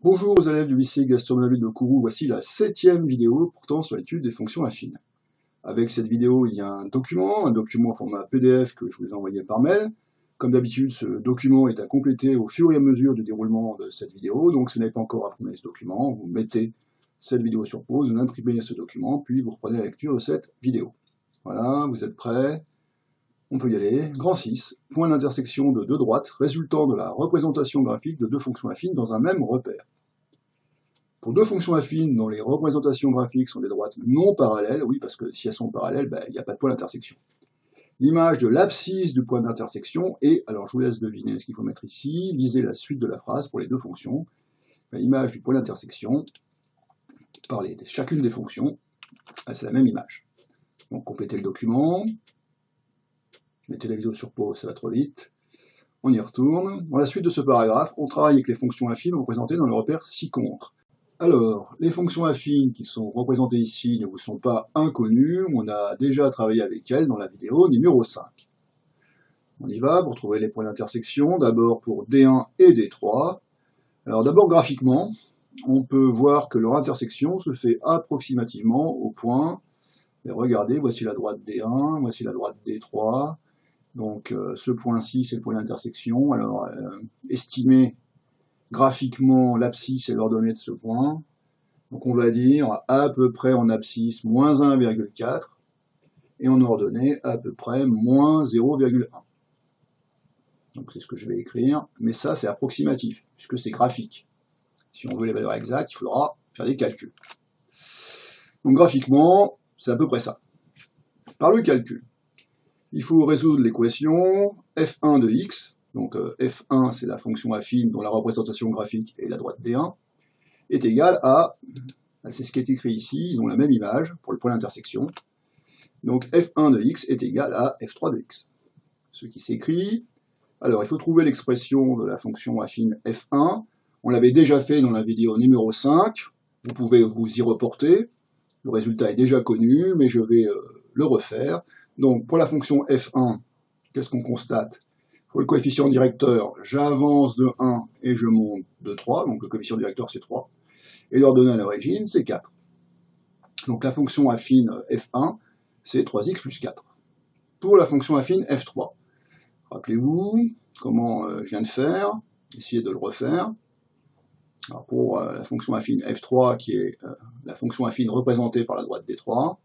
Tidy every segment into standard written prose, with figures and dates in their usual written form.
Bonjour aux élèves du lycée gastronomique de Kourou, voici la 7e vidéo portant sur l'étude des fonctions affines. Avec cette vidéo, il y a un document en format PDF que je vous ai envoyé par mail. Comme d'habitude, ce document est à compléter au fur et à mesure du déroulement de cette vidéo, donc si vous n'avez pas encore imprimé ce document, vous mettez cette vidéo sur pause, vous imprimez ce document, puis vous reprenez la lecture de cette vidéo. Voilà, vous êtes prêts? On peut y aller. Grand 6, point d'intersection de deux droites résultant de la représentation graphique de deux fonctions affines dans un même repère. Pour deux fonctions affines dont les représentations graphiques sont des droites non parallèles, oui, parce que si elles sont parallèles, il n'y a pas de point d'intersection. L'image de l'abscisse du point d'intersection est, alors je vous laisse deviner ce qu'il faut mettre ici, lisez la suite de la phrase pour les deux fonctions. L'image du point d'intersection, par chacune des fonctions, c'est la même image. Donc complétez le document, mettez la vidéo sur pause, ça va trop vite. On y retourne. Dans la suite de ce paragraphe, on travaille avec les fonctions affines représentées dans le repère ci-contre. Alors, les fonctions affines qui sont représentées ici ne vous sont pas inconnues, on a déjà travaillé avec elles dans la vidéo numéro 5. On y va pour trouver les points d'intersection, d'abord pour D1 et D3. Alors d'abord graphiquement, on peut voir que leur intersection se fait approximativement au point, et regardez, voici la droite D1, voici la droite D3, donc ce point-ci c'est le point d'intersection, alors estimez graphiquement l'abscisse et l'ordonnée de ce point. Donc on va dire à peu près en abscisse moins 1,4 et en ordonnée à peu près moins 0,1. Donc c'est ce que je vais écrire, mais ça c'est approximatif, puisque c'est graphique. Si on veut les valeurs exactes, il faudra faire des calculs. Donc graphiquement, c'est à peu près ça. Par le calcul, il faut résoudre l'équation f1 de x, donc f1 c'est la fonction affine dont la représentation graphique est la droite D1, est égal à, c'est ce qui est écrit ici, ils ont la même image pour le point d'intersection, donc f1 de x est égal à f3 de x. Ce qui s'écrit, alors il faut trouver l'expression de la fonction affine f1, on l'avait déjà fait dans la vidéo numéro 5, vous pouvez vous y reporter, le résultat est déjà connu, mais je vais le refaire. Donc pour la fonction f1, qu'est-ce qu'on constate? Pour le coefficient directeur, j'avance de 1 et je monte de 3, donc le coefficient directeur c'est 3, et l'ordonnée à l'origine c'est 4. Donc la fonction affine f1, c'est 3x plus 4. Pour la fonction affine f3, rappelez-vous comment je viens de faire, essayez de le refaire. Alors pour la fonction affine f3, qui est la fonction affine représentée par la droite D3,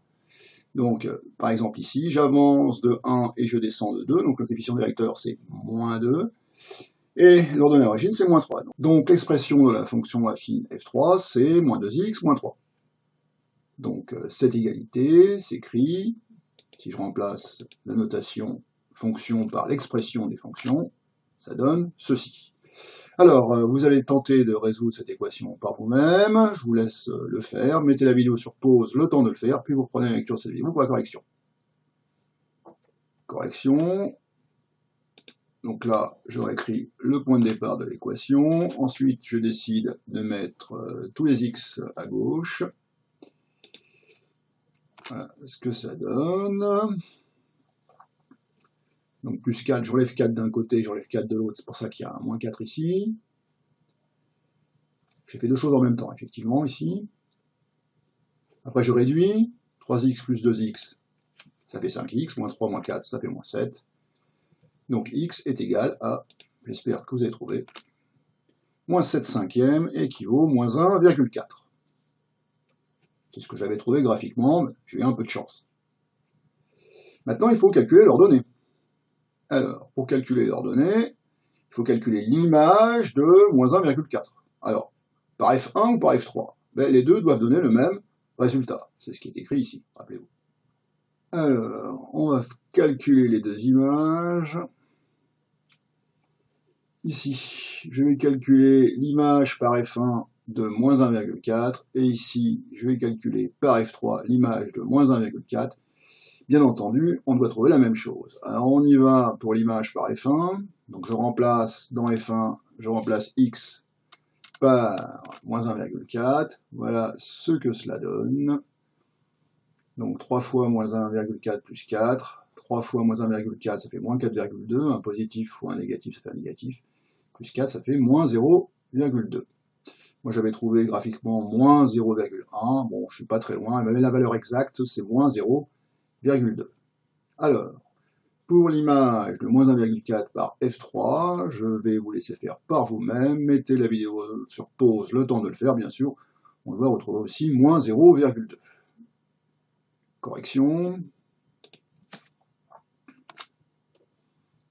donc par exemple ici, j'avance de 1 et je descends de 2, donc le coefficient directeur c'est moins 2, et l'ordonnée à l'origine c'est moins 3. Donc l'expression de la fonction affine f3 c'est moins 2x moins 3. Donc cette égalité s'écrit, si je remplace la notation fonction par l'expression des fonctions, ça donne ceci. Alors, vous allez tenter de résoudre cette équation par vous-même, je vous laisse le faire, mettez la vidéo sur pause le temps de le faire, puis vous reprenez la lecture de cette vidéo pour la correction. Correction, donc là, je réécris le point de départ de l'équation, ensuite je décide de mettre tous les x à gauche. Voilà ce que ça donne. Donc plus 4, j'enlève 4 d'un côté, j'enlève 4 de l'autre, c'est pour ça qu'il y a un moins 4 ici. J'ai fait deux choses en même temps, effectivement, ici. Après je réduis, 3x plus 2x, ça fait 5x, moins 3 moins 4, ça fait moins 7. Donc x est égal à, j'espère que vous avez trouvé, moins 7 cinquièmes équivaut moins 1,4. C'est ce que j'avais trouvé graphiquement, mais j'ai eu un peu de chance. Maintenant, il faut calculer l'ordonnée. Alors, pour calculer l'ordonnée, il faut calculer l'image de moins 1,4. Alors, par F1 ou par F3 les deux doivent donner le même résultat. C'est ce qui est écrit ici, rappelez-vous. Alors, on va calculer les deux images. Ici, je vais calculer l'image par F1 de moins 1,4, et ici, je vais calculer par F3 l'image de moins 1,4. Bien entendu, on doit trouver la même chose. Alors on y va pour l'image par F1, donc je remplace dans F1, je remplace x par moins 1,4, voilà ce que cela donne. Donc 3 fois moins 1,4 plus 4, 3 fois moins 1,4 ça fait moins 4,2, un positif fois un négatif ça fait un négatif, plus 4 ça fait moins 0,2. Moi, j'avais trouvé graphiquement moins 0,1. Bon, je suis pas très loin, mais la valeur exacte, c'est moins 0,2. Alors, pour l'image de moins 1,4 par f3, je vais vous laisser faire par vous-même. Mettez la vidéo sur pause, le temps de le faire, bien sûr. On va retrouver aussi moins 0,2. Correction.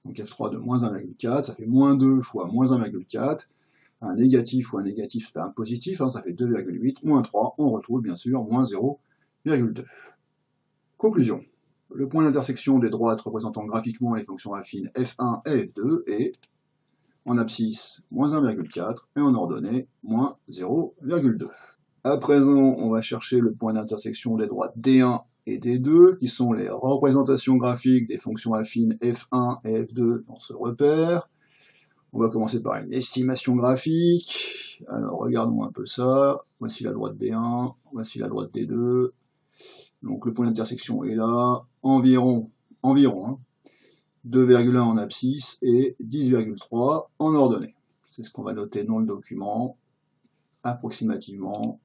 Donc f3 de moins 1,4, ça fait moins 2 fois moins 1,4. Un négatif ou un négatif, c'est un positif, ça fait 2,8. Moins 3, on retrouve bien sûr moins 0,2. Conclusion. Le point d'intersection des droites représentant graphiquement les fonctions affines f1 et f2 est en abscisse moins 1,4 et en ordonnée moins 0,2. À présent, on va chercher le point d'intersection des droites D1 et D2, qui sont les représentations graphiques des fonctions affines f1 et f2 dans ce repère. On va commencer par une estimation graphique. Alors, regardons un peu ça. Voici la droite D1, voici la droite D2. Donc, le point d'intersection est là, environ 2,1 en abscisse et 10,3 en ordonnée. C'est ce qu'on va noter dans le document, approximativement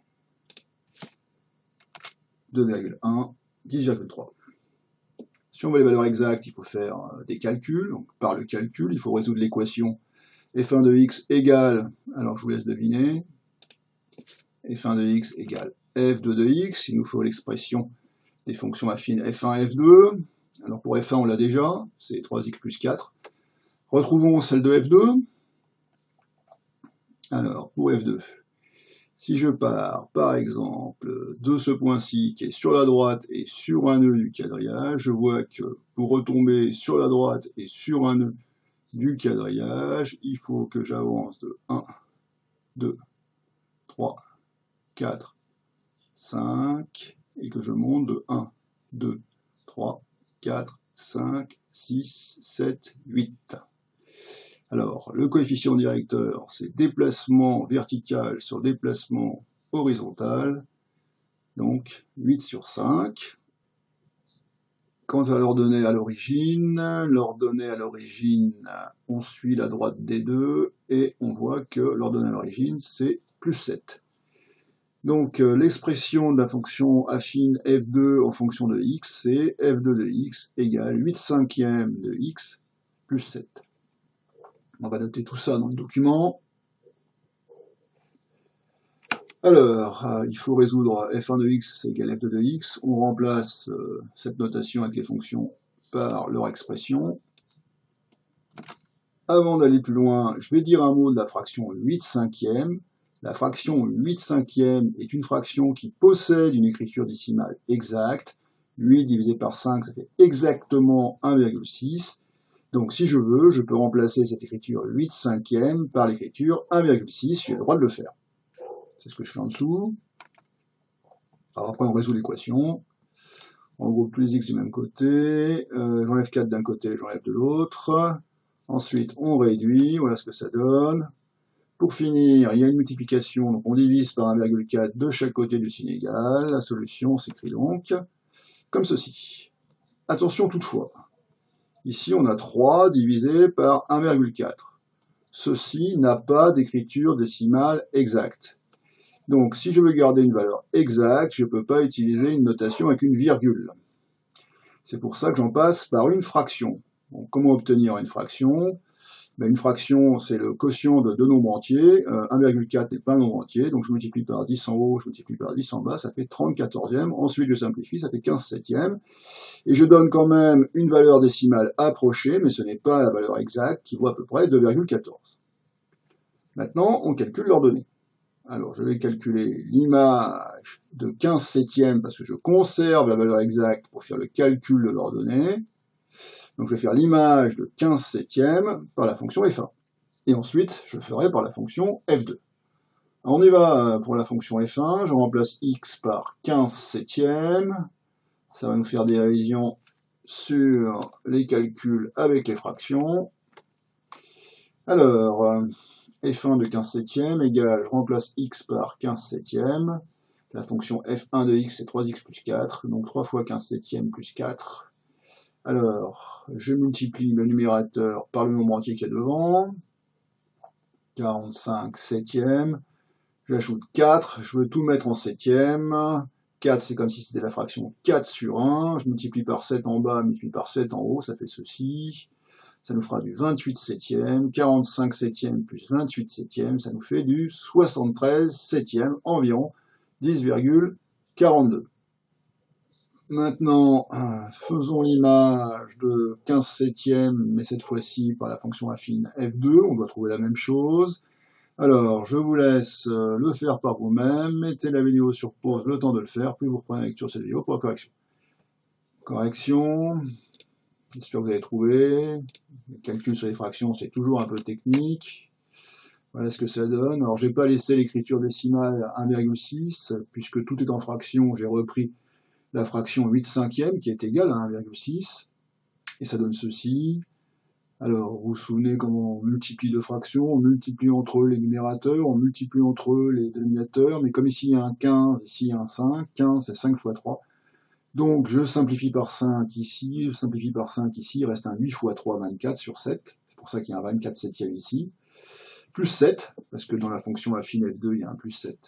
2,1, 10,3. Si on veut les valeurs exactes, il faut faire des calculs. Donc, par le calcul, il faut résoudre l'équation f1 de x égale, alors je vous laisse deviner, f1 de x égale f2 de x. Il nous faut l'expression des fonctions affines f1 et f2. Alors pour f1, on l'a déjà, c'est 3x plus 4. Retrouvons celle de f2. Alors, pour f2, si je pars, par exemple, de ce point-ci, qui est sur la droite et sur un nœud du quadrillage, je vois que pour retomber sur la droite et sur un nœud du quadrillage, il faut que j'avance de 1, 2, 3, 4, 5, et que je monte de 1, 2, 3, 4, 5, 6, 7, 8. Alors, le coefficient directeur, c'est déplacement vertical sur déplacement horizontal, donc 8 sur 5. Quant à l'ordonnée à l'origine, on suit la droite des deux, et on voit que l'ordonnée à l'origine, c'est plus 7. Donc, l'expression de la fonction affine f2 en fonction de x, c'est f2 de x égale 8 cinquièmes de x plus 7. On va noter tout ça dans le document. Alors, il faut résoudre f1 de x égale f2 de x. On remplace cette notation avec les fonctions par leur expression. Avant d'aller plus loin, je vais dire un mot de la fraction 8 cinquièmes. La fraction 8 cinquièmes est une fraction qui possède une écriture décimale exacte. 8 divisé par 5, ça fait exactement 1,6. Donc si je veux, je peux remplacer cette écriture 8 cinquièmes par l'écriture 1,6, j'ai le droit de le faire. C'est ce que je fais en dessous. Alors après on résout l'équation. On regroupe plus x du même côté, j'enlève 4 d'un côté, j'enlève de l'autre. Ensuite on réduit, voilà ce que ça donne. Pour finir, il y a une multiplication, donc on divise par 1,4 de chaque côté du signe égal. La solution s'écrit donc comme ceci. Attention toutefois. Ici, on a 3 divisé par 1,4. Ceci n'a pas d'écriture décimale exacte. Donc, si je veux garder une valeur exacte, je ne peux pas utiliser une notation avec une virgule. C'est pour ça que j'en passe par une fraction. Bon, comment obtenir une fraction? Une fraction, c'est le quotient de deux nombres entiers. 1,4 n'est pas un nombre entier, donc je multiplie par 10 en haut, je multiplie par 10 en bas, ça fait 34e. Ensuite, je simplifie, ça fait 15/7. Et je donne quand même une valeur décimale approchée, mais ce n'est pas la valeur exacte, qui vaut à peu près 2,14. Maintenant, on calcule l'ordonnée. Alors, je vais calculer l'image de 15/7, parce que je conserve la valeur exacte pour faire le calcul de l'ordonnée. Donc, je vais faire l'image de 15/7 par la fonction f1. Et ensuite, je ferai par la fonction f2. Alors, on y va pour la fonction f1. Je remplace x par 15/7. Ça va nous faire des révisions sur les calculs avec les fractions. Alors, f1 de 15/7 égale, je remplace x par 15/7. La fonction f1 de x, c'est 3x plus 4. Donc 3 fois 15/7 plus 4. Alors, je multiplie le numérateur par le nombre entier qu'il y a devant. 45/7. J'ajoute 4, je veux tout mettre en septième. 4, c'est comme si c'était la fraction 4 sur 1. Je multiplie par 7 en bas, multiplie par 7 en haut, ça fait ceci. Ça nous fera du 28 septième. 45 septième plus 28 septième, ça nous fait du 73 septième, environ 10,42. Maintenant, faisons l'image de 15 septièmes, mais cette fois-ci par la fonction affine f2, on doit trouver la même chose. Alors, je vous laisse le faire par vous-même, mettez la vidéo sur pause le temps de le faire, puis vous reprenez la lecture de cette vidéo pour la correction. Correction, j'espère que vous avez trouvé. Les calculs sur les fractions, c'est toujours un peu technique. Voilà ce que ça donne. Alors, je n'ai pas laissé l'écriture décimale 1,6, puisque tout est en fraction, j'ai repris la fraction 8 cinquièmes, qui est égale à 1,6, et ça donne ceci. Alors, vous vous souvenez comment on multiplie deux fractions, on multiplie entre eux les numérateurs, on multiplie entre eux les dénominateurs, mais comme ici il y a un 15, ici il y a un 5, 15 c'est 5 fois 3. Donc je simplifie par 5 ici, je simplifie par 5 ici, il reste un 8 fois 3, 24 sur 7, c'est pour ça qu'il y a un 24 septième ici, plus 7, parce que dans la fonction affine f2 il y a un plus 7.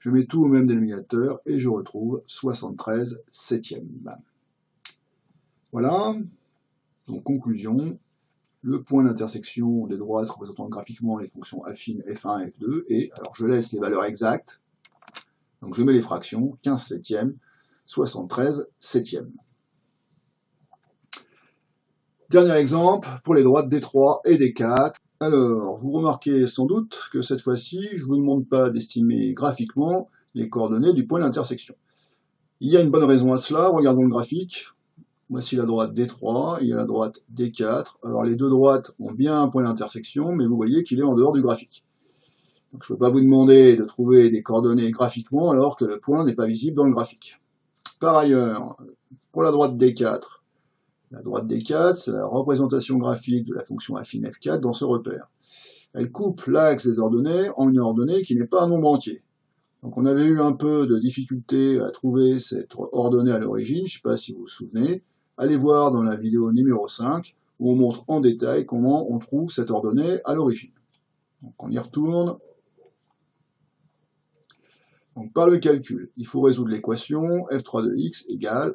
Je mets tout au même dénominateur et je retrouve 73 septième. Voilà, donc conclusion. Le point d'intersection des droites représentant graphiquement les fonctions affines f1 et f2, et alors je laisse les valeurs exactes, donc je mets les fractions, 15 septièmes, 73 septièmes. Dernier exemple, pour les droites D3 et D4. Alors, vous remarquez sans doute que cette fois-ci, je ne vous demande pas d'estimer graphiquement les coordonnées du point d'intersection. Il y a une bonne raison à cela, regardons le graphique. Voici la droite D3, il y a la droite D4. Alors les deux droites ont bien un point d'intersection, mais vous voyez qu'il est en dehors du graphique. Donc je ne peux pas vous demander de trouver des coordonnées graphiquement alors que le point n'est pas visible dans le graphique. Par ailleurs, pour la droite D4 c'est la représentation graphique de la fonction affine F4 dans ce repère. Elle coupe l'axe des ordonnées en une ordonnée qui n'est pas un nombre entier. Donc on avait eu un peu de difficulté à trouver cette ordonnée à l'origine, je ne sais pas si vous vous souvenez. Allez voir dans la vidéo numéro 5, où on montre en détail comment on trouve cette ordonnée à l'origine. Donc on y retourne. Donc par le calcul, il faut résoudre l'équation f3 de x égale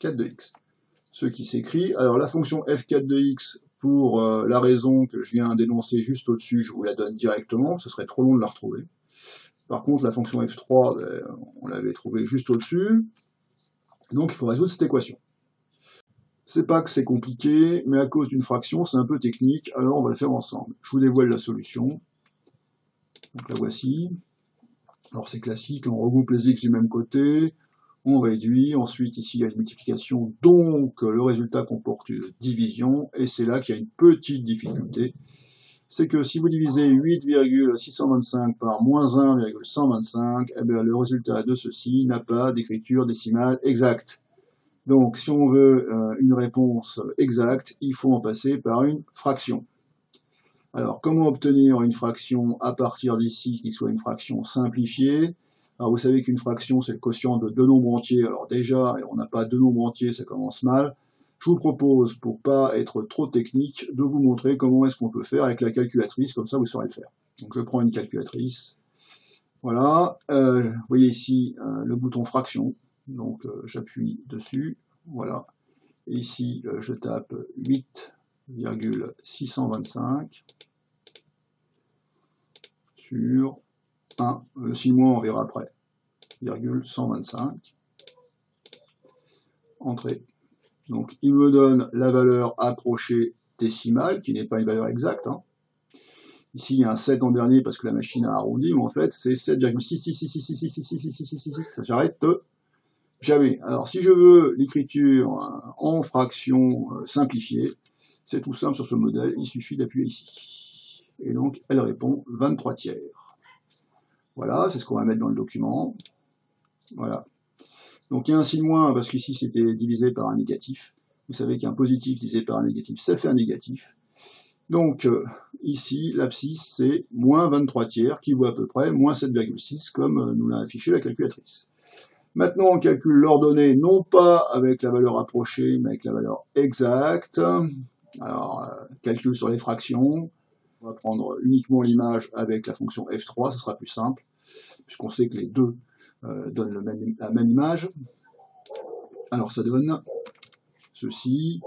4 de x. Ce qui s'écrit, alors la fonction f4 de x, pour la raison que je viens d'énoncer juste au-dessus, je vous la donne directement, ce serait trop long de la retrouver. Par contre, la fonction f3, on l'avait trouvée juste au-dessus. Donc il faut résoudre cette équation. C'est pas que c'est compliqué, mais à cause d'une fraction, c'est un peu technique, alors on va le faire ensemble. Je vous dévoile la solution. Donc la voici. Alors c'est classique, on regroupe les x du même côté, on réduit, ensuite ici il y a une multiplication, donc le résultat comporte une division, et c'est là qu'il y a une petite difficulté. C'est que si vous divisez 8,625 par moins 1,125, eh bien, le résultat de ceci n'a pas d'écriture décimale exacte. Donc, si on veut une réponse exacte, il faut en passer par une fraction. Alors, comment obtenir une fraction à partir d'ici qui soit une fraction simplifiée? Alors, vous savez qu'une fraction, c'est le quotient de deux nombres entiers. Alors déjà, on n'a pas deux nombres entiers, ça commence mal. Je vous propose, pour pas être trop technique, de vous montrer comment est-ce qu'on peut faire avec la calculatrice, comme ça vous saurez le faire. Donc je prends une calculatrice. Voilà, vous voyez ici le bouton fraction, donc j'appuie dessus, voilà. Et ici, je tape 8,625 sur 1, le 6 mois on verra après, 125, entrée. Donc il me donne la valeur approchée décimale, qui n'est pas une valeur exacte. Hein. Ici, il y a un 7 en dernier parce que la machine a arrondi, mais en fait, c'est 7,66666666666. Ça s'arrête jamais. Alors, si je veux l'écriture en fraction simplifiée, c'est tout simple sur ce modèle, il suffit d'appuyer ici. Et donc, elle répond 23 tiers. Voilà, c'est ce qu'on va mettre dans le document. Voilà. Donc il y a un signe moins parce qu'ici c'était divisé par un négatif. Vous savez qu'un positif divisé par un négatif, ça fait un négatif. Donc ici, l'abscisse c'est moins 23 tiers qui vaut à peu près moins 7,6 comme nous l'a affiché la calculatrice. Maintenant on calcule l'ordonnée non pas avec la valeur approchée mais avec la valeur exacte. Alors calcul sur les fractions. On va prendre uniquement l'image avec la fonction F3, ce sera plus simple, puisqu'on sait que les deux donnent la même image. Alors ça donne ceci.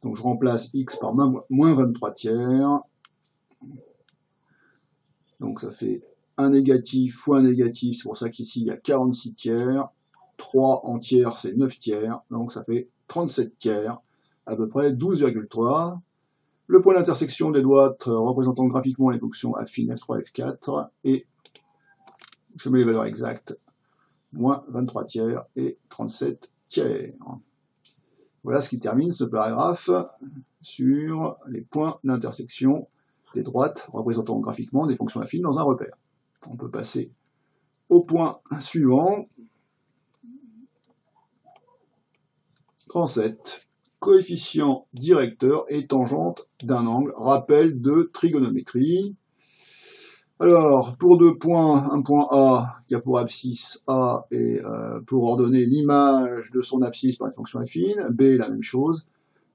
Donc je remplace x par moins 23 tiers. Donc ça fait 1 négatif fois 1 négatif, c'est pour ça qu'ici il y a 46 tiers. 3 en tiers, c'est 9 tiers, donc ça fait 37 tiers, à peu près 12,3. Le point d'intersection des droites représentant graphiquement les fonctions affines F3, F4, et je mets les valeurs exactes, moins 23 tiers et 37 tiers. Voilà ce qui termine ce paragraphe sur les points d'intersection des droites représentant graphiquement des fonctions affines dans un repère. On peut passer au point suivant. Grand 7. Coefficient directeur et tangente d'un angle. Rappel de trigonométrie. Alors, pour deux points, un point A qui a pour abscisse A et pour ordonner l'image de son abscisse par une fonction affine, B la même chose,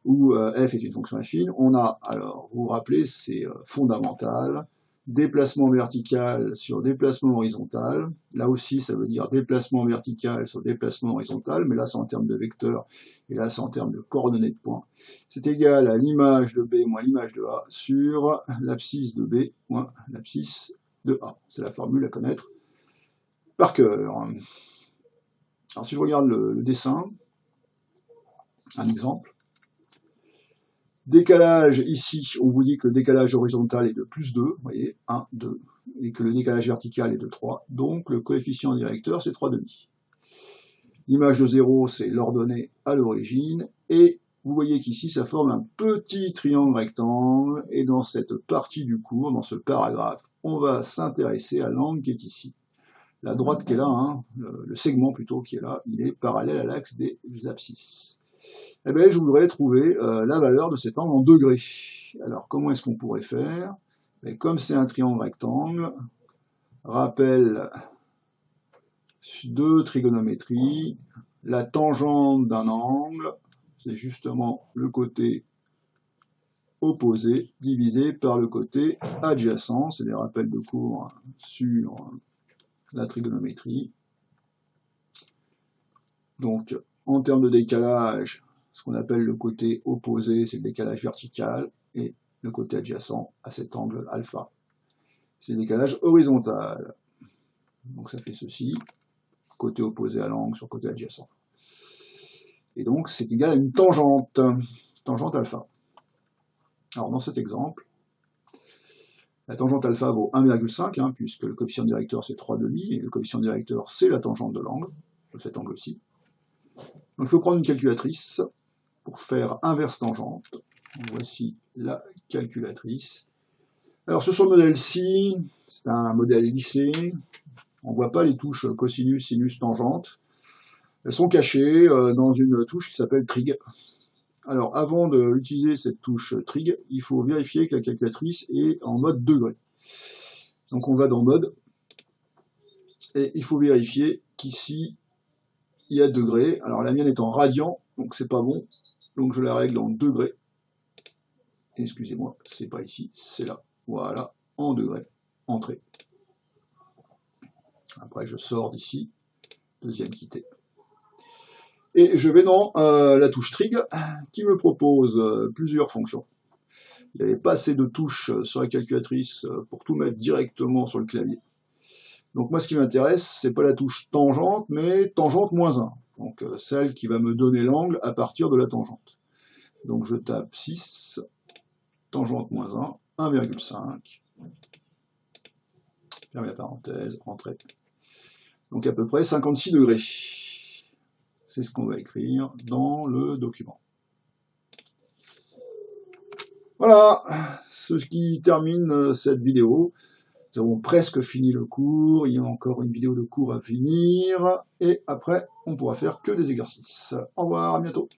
où f est une fonction affine, on a, alors, vous vous rappelez, c'est fondamental, déplacement vertical sur déplacement horizontal, là aussi ça veut dire déplacement vertical sur déplacement horizontal, mais là c'est en termes de vecteurs, et là c'est en termes de coordonnées de points, c'est égal à l'image de B moins l'image de A sur l'abscisse de B moins l'abscisse de A. C'est la formule à connaître par cœur. Alors si je regarde le dessin, un exemple, décalage, ici, on vous dit que le décalage horizontal est de plus 2, vous voyez, 1, 2, et que le décalage vertical est de 3, donc le coefficient directeur, c'est 3,5. L'image de 0, c'est l'ordonnée à l'origine, et vous voyez qu'ici, ça forme un petit triangle rectangle, et dans cette partie du cours, dans ce paragraphe, on va s'intéresser à l'angle qui est ici. La droite qui est là, hein, le segment plutôt qui est là, il est parallèle à l'axe des abscisses. Eh bien, je voudrais trouver la valeur de cet angle en degrés. Alors, comment est-ce qu'on pourrait faire? Et comme c'est un triangle rectangle, rappel de trigonométrie, la tangente d'un angle, c'est justement le côté opposé divisé par le côté adjacent. C'est des rappels de cours sur la trigonométrie. Donc, en termes de décalage, ce qu'on appelle le côté opposé, c'est le décalage vertical, et le côté adjacent à cet angle alpha, c'est le décalage horizontal. Donc ça fait ceci, côté opposé à l'angle sur côté adjacent. Et donc c'est égal à une tangente, tangente alpha. Alors dans cet exemple, la tangente alpha vaut 1,5, hein, puisque le coefficient directeur c'est 3,5, et le coefficient directeur c'est la tangente de l'angle, de cet angle-ci. Donc il faut prendre une calculatrice pour faire inverse tangente. Voici la calculatrice. Alors sur ce modèle-ci, c'est un modèle lissé. On ne voit pas les touches cosinus, sinus, tangente. Elles sont cachées dans une touche qui s'appelle trig. Alors avant d'utiliser cette touche trig, il faut vérifier que la calculatrice est en mode degré. Donc on va dans mode, et il faut vérifier qu'ici, il y a degrés. Alors la mienne est en radian, donc c'est pas bon. Donc je la règle en degrés. Excusez-moi, c'est pas ici, c'est là. Voilà, en degrés, entrée. Après je sors d'ici, deuxième quittée. Et je vais dans la touche trig qui me propose plusieurs fonctions. Il n'y avait pas assez de touches sur la calculatrice pour tout mettre directement sur le clavier. Donc moi ce qui m'intéresse, c'est pas la touche tangente, mais tangente moins 1. Donc celle qui va me donner l'angle à partir de la tangente. Donc je tape 6, tangente moins 1, 1,5. Ferme la parenthèse, entrée. Donc à peu près 56 degrés. C'est ce qu'on va écrire dans le document. Voilà, ce qui termine cette vidéo. Nous avons presque fini le cours, il y a encore une vidéo de cours à finir, et après, on pourra faire que des exercices. Au revoir, à bientôt.